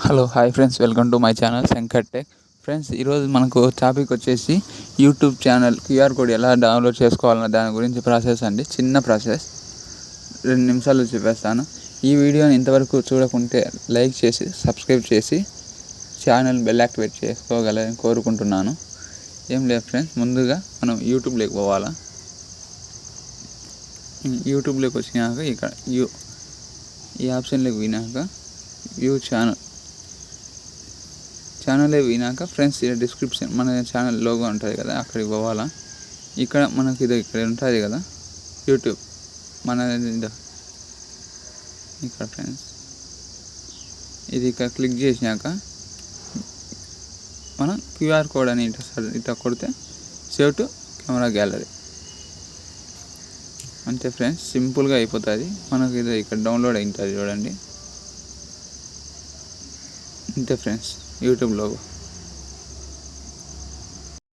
Hello hi friends, welcome to my channel Shankar tech. Friends, ఈరోజు మనకు topic వచ్చేసి YouTube channel QR code ఎలా download చేసుకోవాలన్న దాని గురించి ప్రాసెస్ అండి. చిన్న ప్రాసెస్, 2 నిమిషాలు చూపిస్తాను. ఈ వీడియోని ఇంతవరకు చూడకుంటే లైక్ చేసి సబ్స్క్రైబ్ చేసి ఛానల్ బెల్ యాక్టివేట్ చేసుకోగలని కోరుకుంటున్నాను. ఏం లేదు ఫ్రెండ్స్, ముందుగా మనం యూట్యూబ్లోకి పోవాలా. యూట్యూబ్లోకి వచ్చినాక ఇక్కడ ఈ ఆప్షన్లోకి వినాక వ్యూ ఛానల్ వినాక ఫ్రెండ్స్, ఇది డిస్క్రిప్షన్ మన ఛానల్ లోగో ఉంటుంది కదా, అక్కడికి పోవాలా. ఇక్కడ మనకి ఇక్కడ ఉంటుంది కదా యూట్యూబ్ మన ఇక్కడ ఫ్రెండ్స్, ఇది ఇక్కడ క్లిక్ చేసినాక మనం క్యూఆర్ కోడ్ అని ఇట్లా కొడితే సేవ్ టు కెమెరా గ్యాలరీ అంతే ఫ్రెండ్స్, సింపుల్గా అయిపోతుంది. మనకి ఇది ఇక్కడ డౌన్లోడ్ అయింటుంది చూడండి. అంతే ఫ్రెండ్స్, యూట్యూబ్ లోగో.